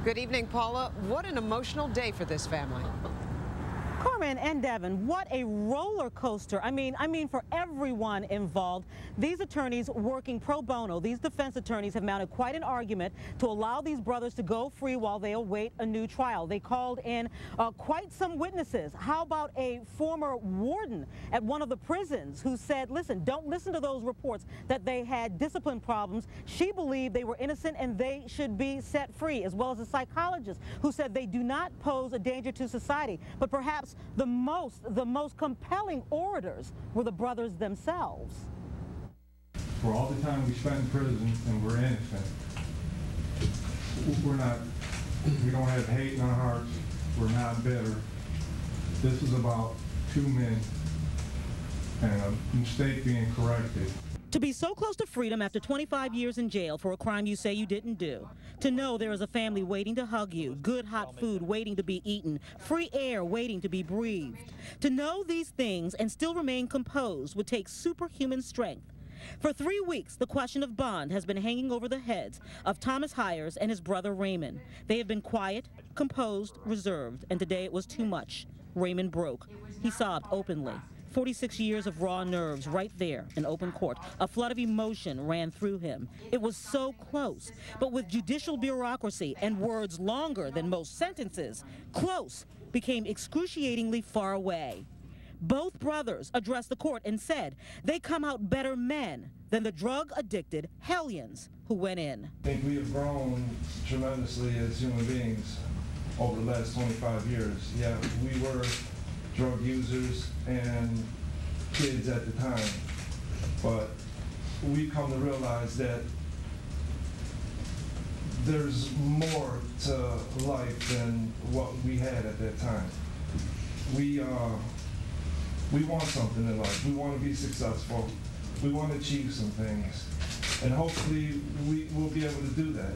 Good evening, Paula. What an emotional day for this family. Carmen and Devin, what a roller coaster. I mean, for everyone involved. These attorneys working pro bono, these defense attorneys have mounted quite an argument to allow these brothers to go free while they await a new trial. They called in quite some witnesses. How about a former warden at one of the prisons who said, listen, don't listen to those reports that they had discipline problems. She believed they were innocent and they should be set free, as well as a psychologist who said they do not pose a danger to society. But perhaps the most compelling orators were the brothers themselves. For all the time we spent in prison and we're innocent, we don't have hate in our hearts, we're not bitter. This is about two men and a mistake being corrected. To be so close to freedom after 25 years in jail for a crime you say you didn't do. To know there is a family waiting to hug you, good hot food waiting to be eaten, free air waiting to be breathed. To know these things and still remain composed would take superhuman strength. For 3 weeks, the question of bond has been hanging over the heads of Thomas Hyers and his brother Raymond. They have been quiet, composed, reserved, and today it was too much. Raymond broke. He sobbed openly. 46 years of raw nerves right there in open court. A flood of emotion ran through him. It was so close, but with judicial bureaucracy and words longer than most sentences, close became excruciatingly far away. Both brothers addressed the court and said they come out better men than the drug-addicted hellions who went in. I think we have grown tremendously as human beings over the last 25 years. Yeah, we were drug users and kids at the time, but we've come to realize that there's more to life than what we had at that time. We want something in life. We want to be successful. We want to achieve some things, and hopefully we will be able to do that.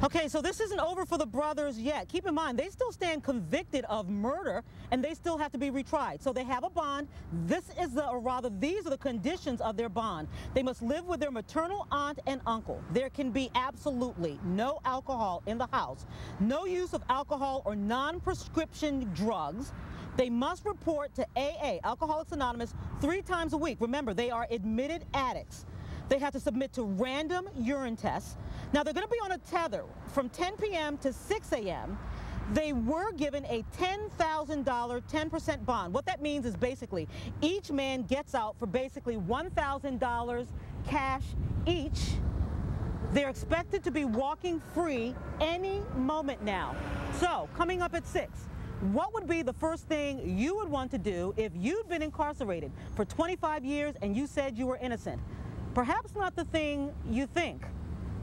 Okay, so this isn't over for the brothers yet. Keep in mind, they still stand convicted of murder, and they still have to be retried. So they have a bond. These are the conditions of their bond. They must live with their maternal aunt and uncle. There can be absolutely no alcohol in the house, no use of alcohol or non-prescription drugs. They must report to AA, Alcoholics Anonymous, 3 times a week. Remember, they are admitted addicts. They have to submit to random urine tests. Now, they're going to be on a tether from 10 p.m. to 6 a.m. They were given a $10,000 10% bond. What that means is basically each man gets out for basically $1,000 cash each. They're expected to be walking free any moment now. So, coming up at 6. What would be the first thing you would want to do if you'd been incarcerated for 25 years and you said you were innocent? Perhaps not the thing you think.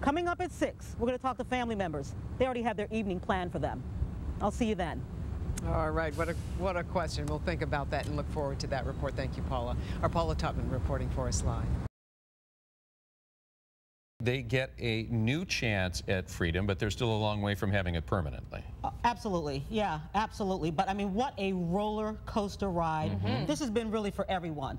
Coming up at 6, we're going to talk to family members. They already have their evening planned for them. I'll see you then. All right, what a question. We'll think about that and look forward to that report. Thank you, Paula. Our Paula Tutman reporting for us live. They get a new chance at freedom, but they're still a long way from having it permanently. Absolutely, yeah, absolutely. But I mean, what a roller coaster ride. This has been really for everyone.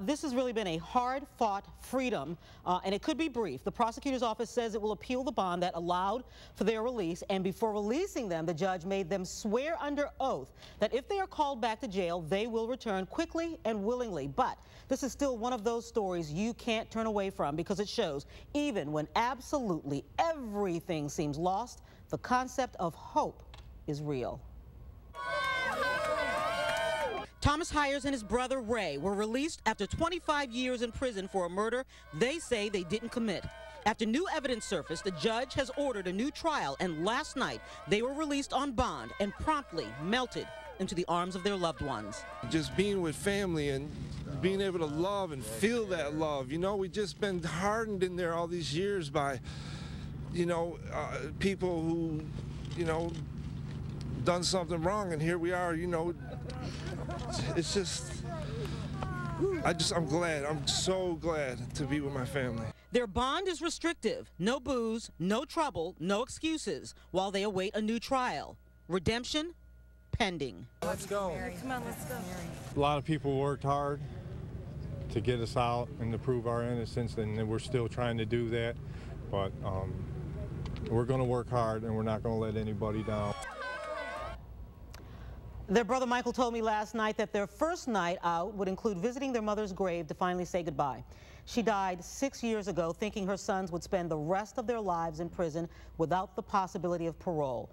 This has really been a hard-fought freedom, and it could be brief. The prosecutor's office says it will appeal the bond that allowed for their release, and before releasing them, the judge made them swear under oath that if they are called back to jail, they will return quickly and willingly. But this is still one of those stories you can't turn away from because it shows, even when absolutely everything seems lost, the concept of hope is real. Thomas Hyers and his brother Ray were released after 25 years in prison for a murder they say they didn't commit. After new evidence surfaced, the judge has ordered a new trial, and last night they were released on bond and promptly melted into the arms of their loved ones. Just being with family and being able to love and feel that love. You know, we've just been hardened in there all these years by, you know, people who, you know, done something wrong, and here we are, you know. It's just, I'm glad. I'm so glad to be with my family. Their bond is restrictive. No booze, no trouble, no excuses while they await a new trial. Redemption pending. Let's go. Come on, let's go. A lot of people worked hard to get us out and to prove our innocence, and we're still trying to do that. But we're going to work hard, and we're not going to let anybody down. Their brother Michael told me last night that their first night out would include visiting their mother's grave to finally say goodbye. She died 6 years ago, thinking her sons would spend the rest of their lives in prison without the possibility of parole.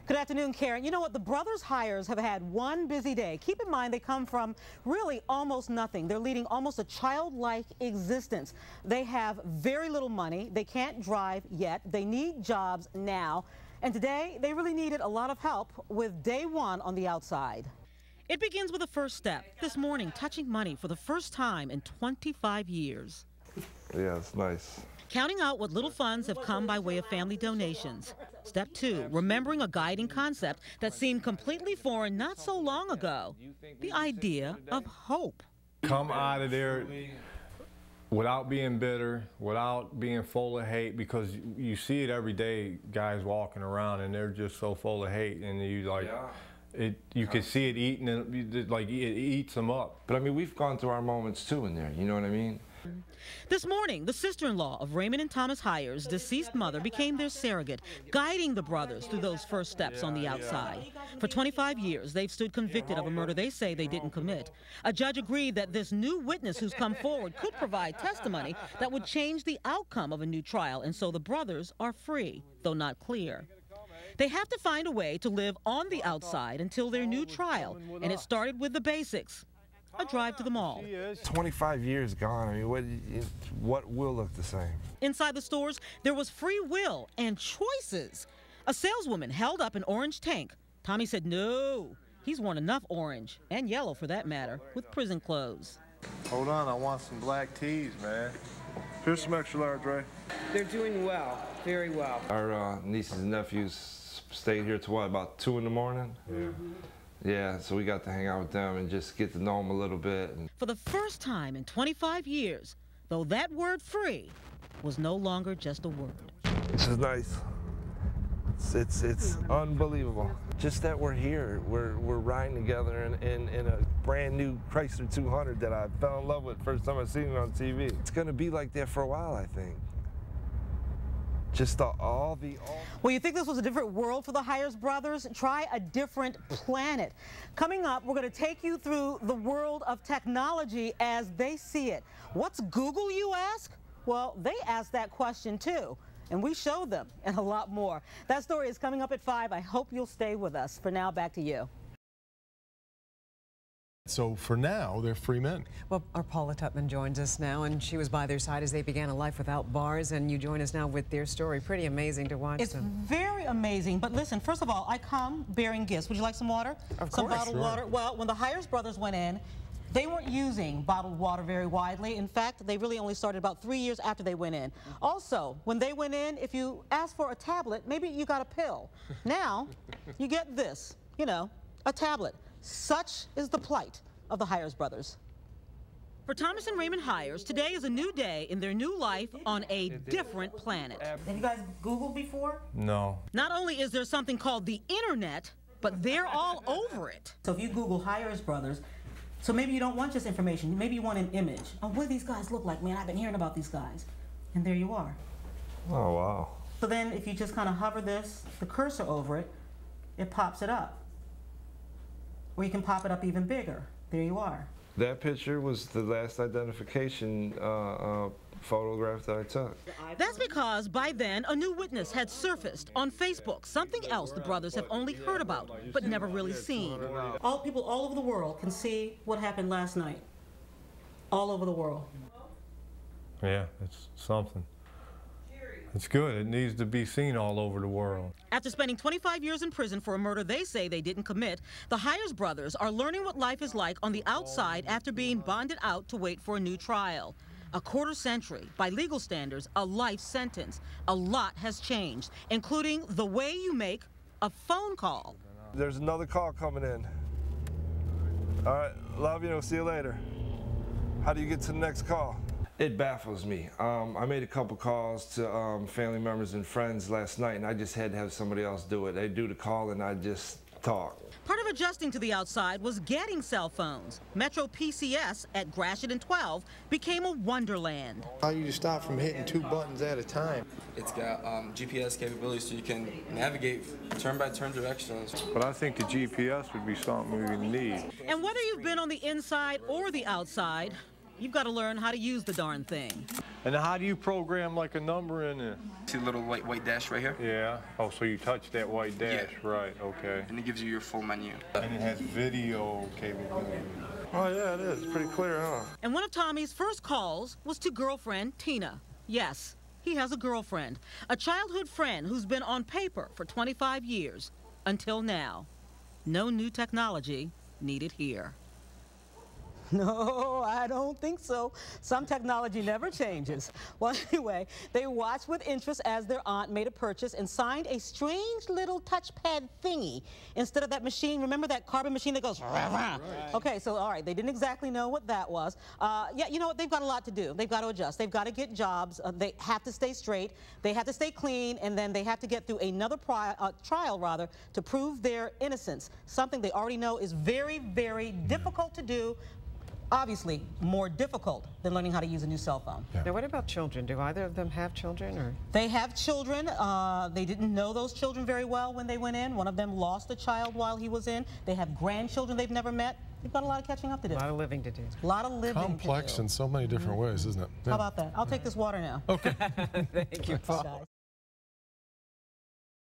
Good afternoon, Karen. You know what? The brothers' hires have had one busy day. Keep in mind they come from really almost nothing. They're leading almost a childlike existence. They have very little money. They can't drive yet. They need jobs now. And today, they really needed a lot of help with day one on the outside. It begins with a first step. This morning, touching money for the first time in 25 years. Yeah, it's nice. Counting out what little funds have come by way of family donations. Step 2, remembering a guiding concept that seemed completely foreign not so long ago. The idea of hope. Come out of there without being bitter, without being full of hate, because you see it every day, guys walking around and they're just so full of hate, and you like, you can see it eating, like it eats them up. But I mean, we've gone through our moments too in there, you know what I mean? This morning, the sister-in-law of Raymond and Thomas Hires' deceased mother became their surrogate, guiding the brothers through those first steps on the outside. For 25 years, they've stood convicted of a murder they say they didn't commit. A judge agreed that this new witness who's come forward could provide testimony that would change the outcome of a new trial, and so the brothers are free, though not clear. They have to find a way to live on the outside until their new trial, and it started with the basics. A drive to the mall. 25 years gone. I mean, what will look the same? Inside the stores, there was free will and choices. A saleswoman held up an orange tank. Tommy said no. He's worn enough orange, and yellow for that matter, with prison clothes. Hold on, I want some black teas, man. Here's some extra large, Ray. They're doing well, very well. Our nieces and nephews stayed here till what, about 2 in the morning? Yeah, so we got to hang out with them and just get to know them a little bit. For the first time in 25 years, though that word free was no longer just a word. This is nice. It's unbelievable. Just that we're here. We're riding together in a brand new Chrysler 200 that I fell in love with first time I seen it on TV. It's gonna be like that for a while, I think. Just Well, you think this was a different world for the Hires brothers? Try a different planet. Coming up, we're going to take you through the world of technology as they see it. What's Google, you ask? Well, they asked that question too, and we showed them, and a lot more. That story is coming up at 5. I hope you'll stay with us. For now, back to you. So for now, they're free men. Well, our Paula Tutman joins us now, and she was by their side as they began a life without bars, and you join us now with their story. Pretty amazing to watch It's them. very amazing, but listen, first of all, I come bearing gifts. Would you like some water? Of some course. bottled water. Well, when the Hires brothers went in, they weren't using bottled water very widely. In fact, they really only started about 3 years after they went in. Also, when they went in, if you asked for a tablet, maybe you got a pill. Now, you get this, you know, a tablet. Such is the plight of the Hires brothers. For Thomas and Raymond Hires, today is a new day in their new life on a different planet. Have you guys Googled before? No. Not only is there something called the internet, but they're all over it. So if you Google Hires brothers, so maybe you don't want just information, maybe you want an image. Oh, what do these guys look like? Man, I've been hearing about these guys. And there you are. Oh, wow. So then if you just kind of hover the cursor over it, it pops it up. Or you can pop it up even bigger. There you are. That picture was the last identification photograph that I took. That's because by then a new witness had surfaced on Facebook, something else the brothers have only heard about but never really seen. All people all over the world can see what happened last night. All over the world. Yeah, it's something. It's good. It needs to be seen all over the world. After spending 25 years in prison for a murder they say they didn't commit, the Hires brothers are learning what life is like on the outside after being bonded out to wait for a new trial. A quarter century, by legal standards, a life sentence. A lot has changed, including the way you make a phone call. There's another call coming in. All right, love you, see you later. How do you get to the next call? It baffles me. I made a couple calls to family members and friends last night, and I just had to have somebody else do it. They do the call, and I talk. Part of adjusting to the outside was getting cell phones. Metro PCS at Gratiot and 12 became a wonderland. How you just stop from hitting 2 buttons at a time. It's got GPS capabilities so you can navigate turn-by-turn directions. But I think the GPS would be something we need. And whether you've been on the inside or the outside, you've got to learn how to use the darn thing. And how do you program like a number in it? See the little white dash right here? Yeah. Oh, so you touch that white dash, Yeah. Right, okay. And it gives you your full menu. And it has video capability. Oh yeah, it is. Pretty clear, huh? And one of Tommy's first calls was to girlfriend Tina. Yes, he has a girlfriend, a childhood friend who's been on paper for 25 years, until now. No new technology needed here. No, I don't think so. Some technology never changes. Well, anyway, they watched with interest as their aunt made a purchase and signed a strange little touchpad thingy instead of that machine. Remember that carbon machine that goes, rah, rah. Right. Okay, so all right, they didn't exactly know what that was. Yeah, you know what? They've got a lot to do. They've got to adjust. They've got to get jobs. They have to stay straight. They have to stay clean, and then they have to get through another trial, to prove their innocence. Something they already know is very, very difficult to do. Obviously, more difficult than learning how to use a new cell phone. Yeah. Now, what about children? Do either of them have children, or? They have children. They didn't know those children very well when they went in. One of them lost a child while he was in. They have grandchildren they've never met. They've got a lot of catching up to do. A lot of living to do. A lot of living Complex to do. in so many different ways, isn't it? Yeah. How about that? I'll take this water now. Okay. Thank you, Paul.